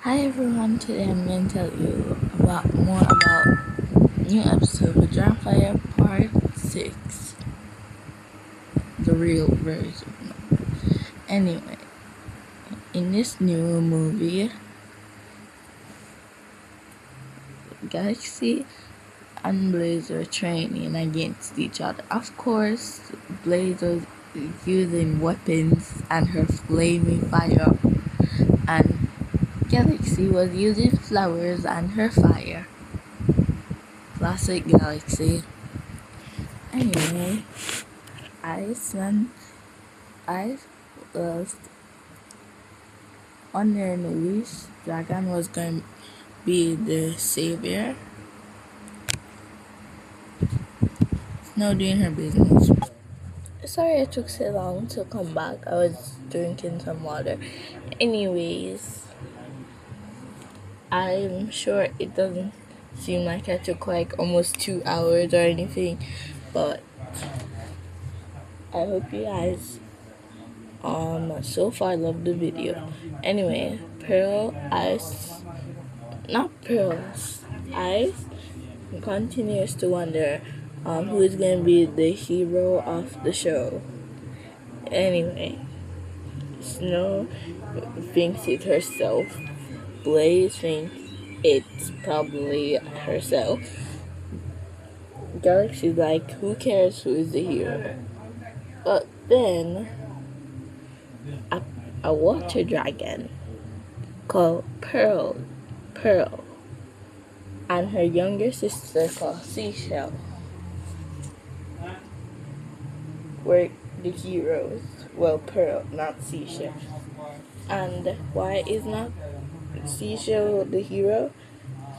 Hi everyone, today I'm going to tell you more about new episode of Dragonfire Part 6, the real version. Anyway, in this new movie, Galaxy and Blaze are training against each other. Of course, Blaze was using weapons and her flaming fire, and Galaxy was using flowers and her fire. Classic Galaxy. Anyway, Ice was on their knees. Dragon was going to be the savior. Snow doing her business. Sorry it took so long to come back. I was drinking some water. Anyways, I'm sure it doesn't seem like I took like almost 2 hours or anything, but I hope you guys so far love the video. Anyway, Ice continues to wonder who is going to be the hero of the show. Anyway, Snow thinks it's herself. Blaze thinks it's probably herself. Galaxy's like, who cares who is the hero? But then, a water dragon called Pearl, and her younger sister called Seashell were the heroes. Well, Pearl, not Seashell. And why is not Seashell the hero?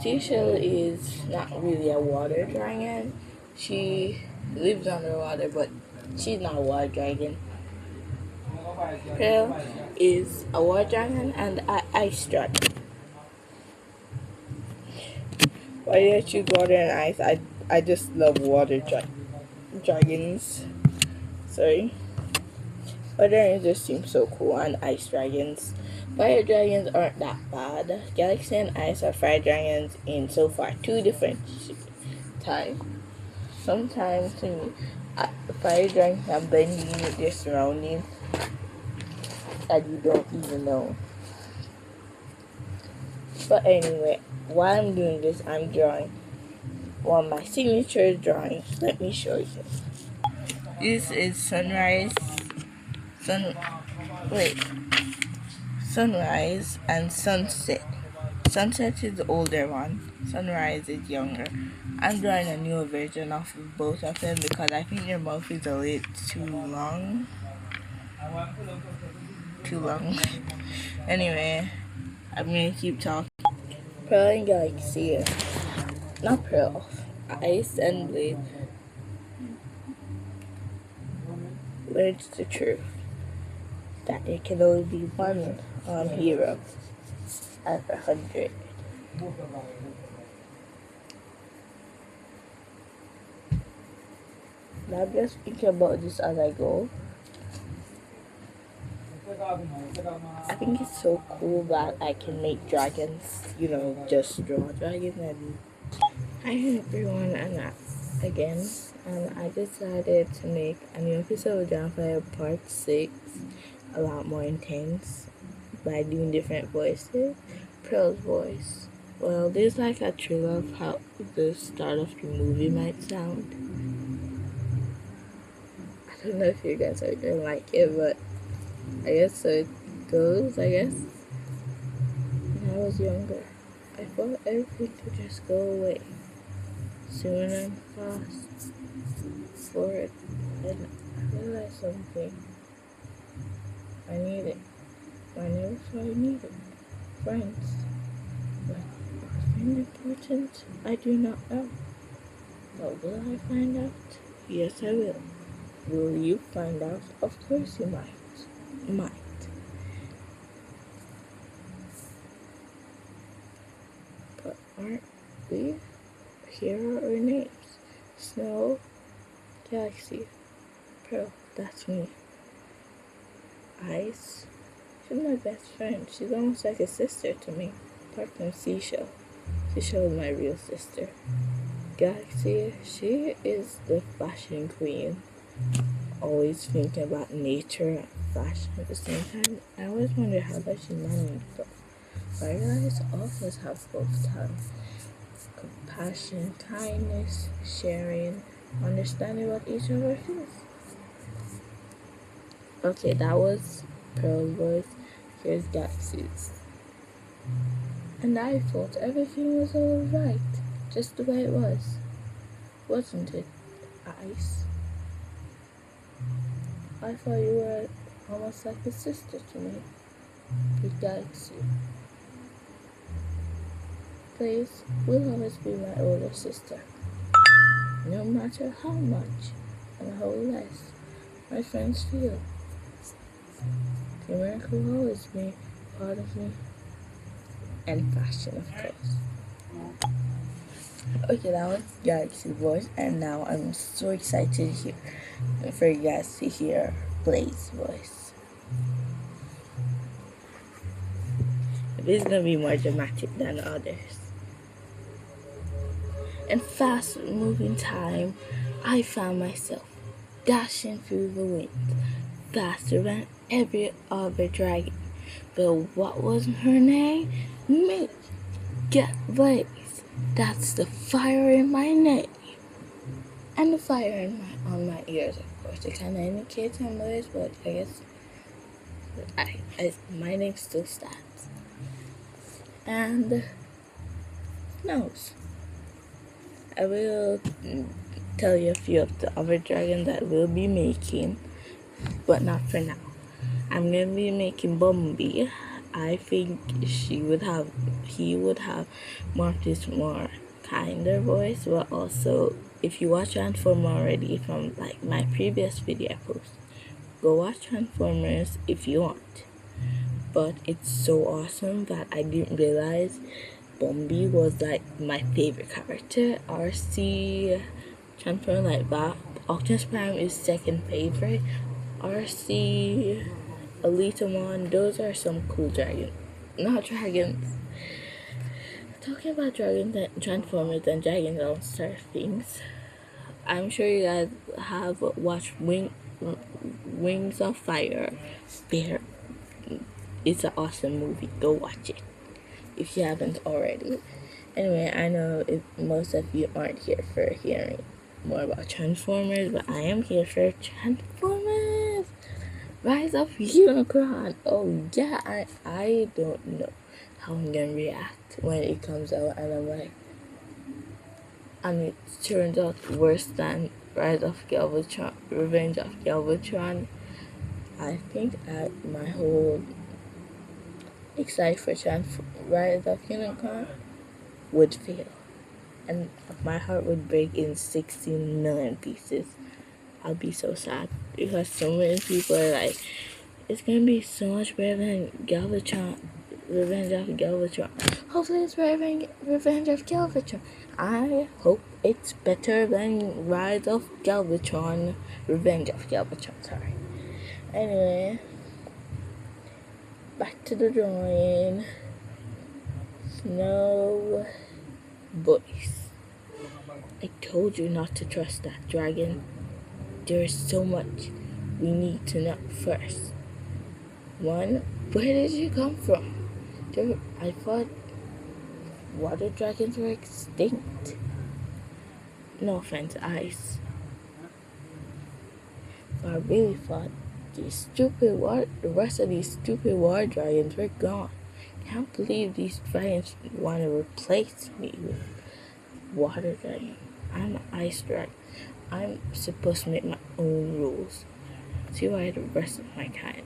Seashell is not really a water dragon. She lives underwater, but she's not a water dragon. Pearl is a water dragon and an ice dragon. Why did I choose water and ice? I just love water dragons. Sorry. Water dragons just seem so cool, and ice dragons. Fire dragons aren't that bad. Galaxy and Ice are fire dragons in so far 2 different types. Sometimes to me, fire dragons are blending with their surroundings that you don't even know. But anyway, while I'm doing this, I'm drawing one of my signature drawings. Let me show you. This is sunrise and sunset. Sunset is the older one, sunrise is younger. I'm drawing a newer version of both of them because I think their mouth is a little too long. Anyway, I'm gonna keep talking. Pearl and Galaxy, not Pearl, Ice and Blaze learns the truth that there can only be one hero out of 100. Now I'm just thinking about this as I go. I think it's so cool that I can make dragons, just draw dragons. And hi everyone, and again, and I decided to make a new episode of Dragonfire Part 6 a lot more intense by doing different voices. Pearl's voice. Well, there's like a trailer of how the start of the movie might sound. I don't know if you guys are gonna like it, but I guess so it goes, I guess. When I was younger, I thought everything could just go away. Soon and fast forward, and I realized something. I need it. I never thought I needed friends. But are friends important? I do not know. But will I find out? Yes, I will. Will you find out? Of course you might. But aren't we? Here are our names. Snow, Galaxy, Pearl, that's me. Ice, she's my best friend. She's almost like a sister to me. apart from Seashell. Seashell is my real sister. Galaxy, she is the fashion queen. Always thinking about nature and fashion at the same time. I always wonder how does she manage both. But I realize all of us have both talents. Compassion, kindness, sharing, understanding what each other feels. Okay, that was Pearl's voice. Here's Galaxy's. And I thought everything was alright, just the way it was. Wasn't it, Ice? I thought you were almost like a sister to me. Big Galaxy. Please, will always be my older sister. No matter how much and how less my friends feel. The America will always be part of me. And fashion, of course. Okay, that was Galaxy's voice, and now I'm so excited for you guys to hear Blaze's voice. This is gonna be more dramatic than others. In fast-moving time, I found myself dashing through the wind, faster than every other dragon. But what was her name? Me. Get Blaze. That's the fire in my name. And the fire on my ears, of course. It kind of indicates I'm Blaze, but I guess my name still stands. And nose. I will tell you a few of the other dragons that we'll be making, but not for now. I'm gonna be making Bumblebee. I think he would have more of this more kinder voice, but also if you watch Transformers already from like my previous video I posted, go watch Transformers if you want. But it's so awesome that I didn't realize Bumblebee was like my favorite character. RC Transformers like that. Optimus Prime is second favorite. RC, Elitamon, those are some cool dragons. Not dragons. Talking about dragons and Transformers and dragons all star things. I'm sure you guys have watched Wings of Fire. Bear. It's an awesome movie. Go watch it if you haven't already. Anyway, I know most of you aren't here for hearing more about Transformers, but I am here for Transformers Rise of Unicron. Oh yeah, I don't know how I'm gonna react when it comes out, and I'm like, and it turns out worse than Rise of Galvatron, Revenge of Galvatron. I think my whole excited for Rise of Unicron would fail, and my heart would break in 16 million pieces. I'll be so sad because so many people are like, it's gonna be so much better than Galvatron, Revenge of Galvatron. Hopefully it's Revenge of Galvatron. I hope it's better than Rise of Galvatron, Revenge of Galvatron, sorry. Anyway, back to the drawing. Snow voice. I told you not to trust that dragon. There is so much we need to know first. One, where did you come from? I thought water dragons were extinct. No offense, Ice. But I really thought the rest of these stupid water dragons were gone. Can't believe these dragons want to replace me with water dragon. I'm an ice dragon. I'm supposed to make my own rules. See why the rest of my kind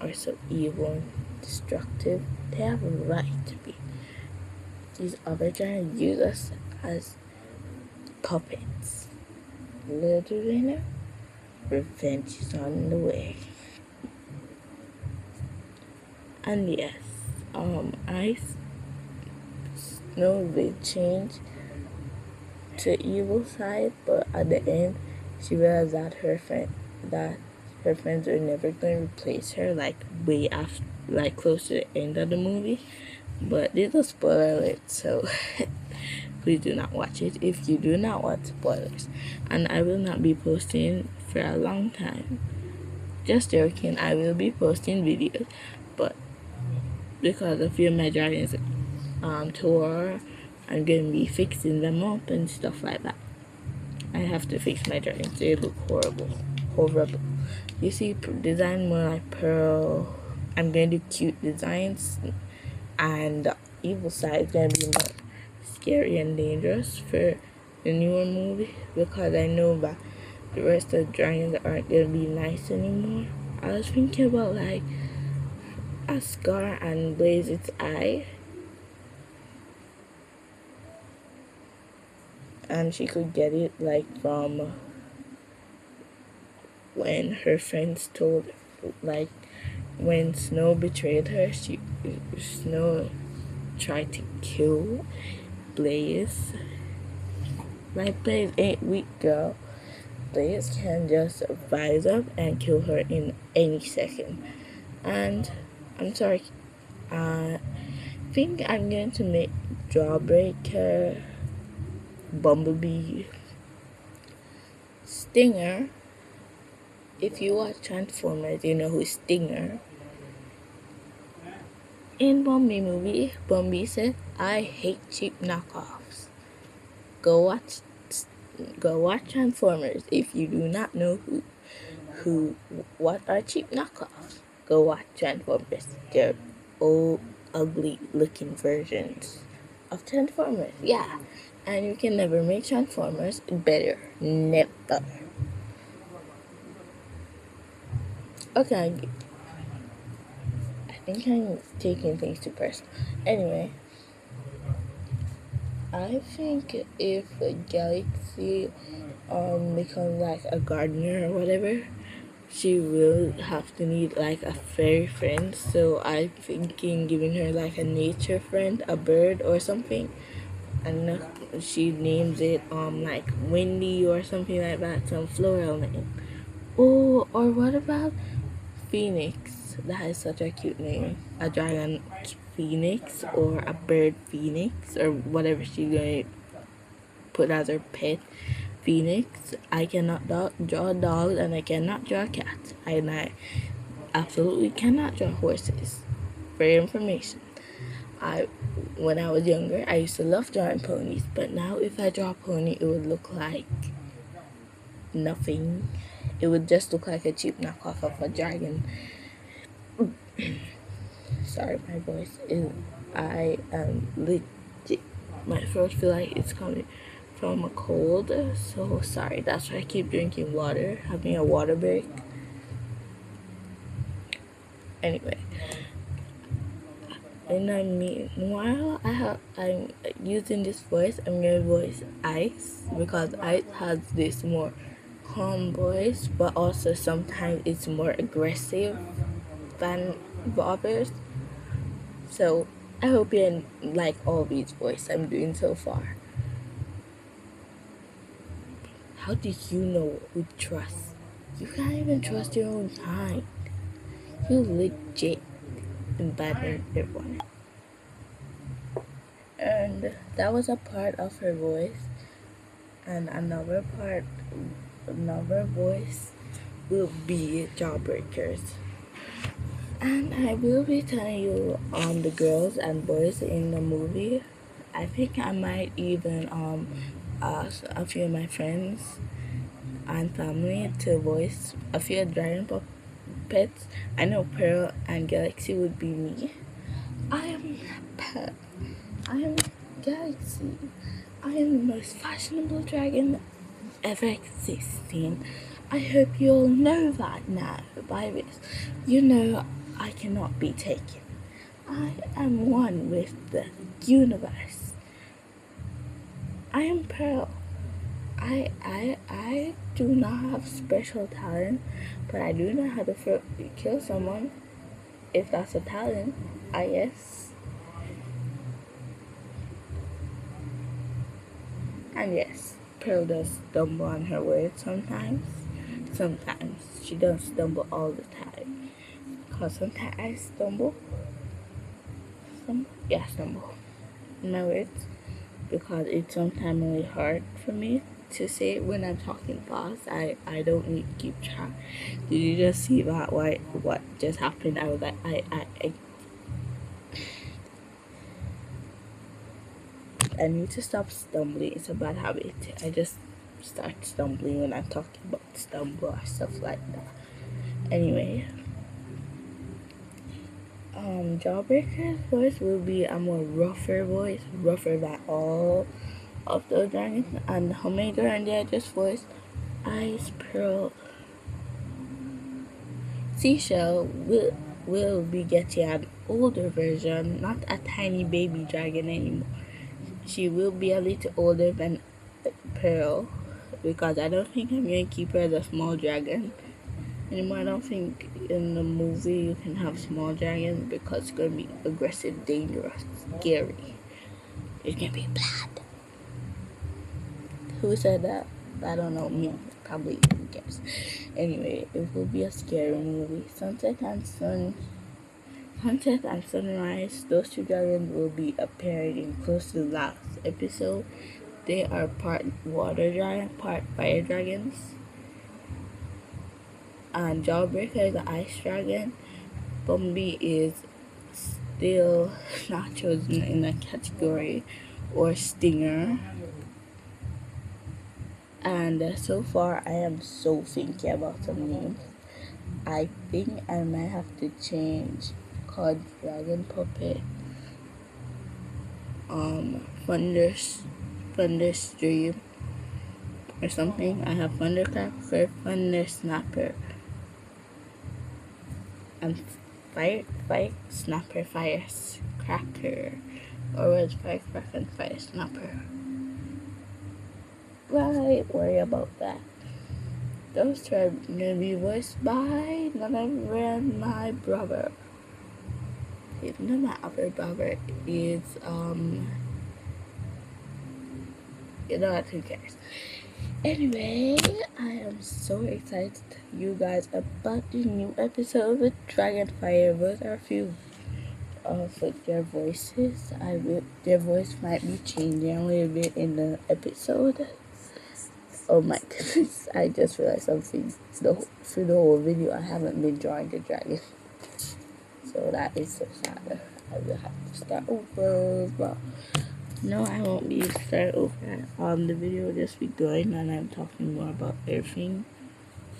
are so evil and destructive? They have a right to be. These other giants use us as puppets. Little do they know, revenge is on the way. And yes, Ice Snow did change to evil side, but at the end she realized that her friends were never going to replace her, like way after, like close to the end of the movie. But this is a spoiler alert, so please do not watch it if you do not want spoilers. And I will not be posting for a long time. Just joking, I will be posting videos, but because of your my dragons tour, I'm gonna be fixing them up and stuff like that. I have to fix my dragons. They look horrible. You see, design more like pearl. I'm gonna do cute designs, and the evil side is gonna be more scary and dangerous for the newer movie, because I know that the rest of the dragons aren't gonna be nice anymore. I was thinking about like a scar and blaze its eye, and she could get it like from when her friends told her, like when Snow betrayed her. Snow tried to kill Blaze. Like, Blaze ain't weak, girl. Blaze can just rise up and kill her in any second. And I'm sorry, I think I'm going to make Jawbreaker, Bumblebee, Stinger. If you watch Transformers, you know who's Stinger. In Bumblebee movie, Bumblebee said, "I hate cheap knockoffs." Go watch Transformers. If you do not know what are cheap knockoffs, go watch Transformers. They're old, ugly looking versions of Transformers. Yeah. And you can never make Transformers better. Never. Okay, I think I'm taking things too personal. Anyway, I think if Galaxy becomes like a gardener or whatever, she will have to need like a fairy friend. So I'm thinking giving her like a nature friend, a bird or something, and she names it like Windy or something like that, some floral name. Oh, or what about Phoenix? That is such a cute name. A dragon phoenix or a bird phoenix or whatever she's gonna put as her pet. Phoenix. I cannot draw dogs and I cannot draw cats. And I absolutely cannot draw horses. For your information. When I was younger, I used to love drawing ponies, but now if I draw a pony, it would look like nothing. It would just look like a cheap knockoff of a dragon. Sorry, my voice is. I am legit. My throat feel like it's coming from a cold, so sorry. That's why I keep drinking water, having a water break. Anyway, and meanwhile, I'm using this voice. I'm gonna voice Ice because Ice has this more calm voice, but also sometimes it's more aggressive than the others. So I hope you like all these voices I'm doing so far. How do you know who to trust? You can't even trust your own kind. You legit abandoned everyone. And that was a part of her voice. And another voice will be Jawbreakers. And I will be telling you the girls and boys in the movie. I think I might even ask a few of my friends and family to voice a few dragon puppets. I know Pearl and Galaxy would be me. I am Pearl. I am Galaxy. I am the most fashionable dragon ever existing. I hope you all know that now by this. You know I cannot be taken. I am one with the universe. I am Pearl. I do not have special talent, but I do know how to kill someone. If that's a talent, I guess. And yes, Pearl does stumble on her words sometimes. Sometimes she doesn't stumble all the time. Because sometimes I stumble. stumble? Yeah, stumble in my words, because it's sometimes really hard for me to say it when I'm talking fast. I don't need to keep track. Did you just see that? What just happened? I was like, I need to stop stumbling. It's a bad habit. I just start stumbling when I'm talking about stumble or stuff like that. Anyway, Jawbreaker's voice will be a more rougher voice, rougher than all of the dragons, and Omega and the Edge's voice, Ice Pearl, Seashell will be getting an older version, not a tiny baby dragon anymore. She will be a little older than Pearl, because I don't think I'm going to keep her as a small dragon anymore. I don't think in the movie you can have small dragons because it's going to be aggressive, dangerous, scary. It's going to be bad. Who said that? I don't know. Me, probably. Who cares? Anyway, it will be a scary movie. Sunset and Sunrise, those two dragons will be appearing in close to the last episode. They are part water dragon, part fire dragons. And Jawbreaker is an ice dragon. Bumblebee is still not chosen in a category or stinger. And so far, I am so thinking about some names. I think I might have to change called Dragon Puppet, Thunderstream or something. I have Thundercracker, Thunder Snapper, and Fire Snapper, Firecracker, or was Firecracker and Fire Snapper? Right, worry about that. Those two are gonna be voiced by none other than my brother. Even though my other brother is you know what, who cares? Anyway, I am so excited to tell you guys about the new episode with Dragonfire. Those are a few of their voices. Their voice might be changing a little bit in the episode. Oh my goodness, I just realized something. Through the whole video, I haven't been drawing the dragon. So that is so sad. I will have to start over. But no, I won't be start over. The video will just be going and I'm talking more about everything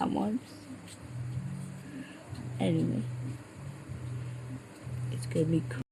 at once. Anyway, it's gonna be cool.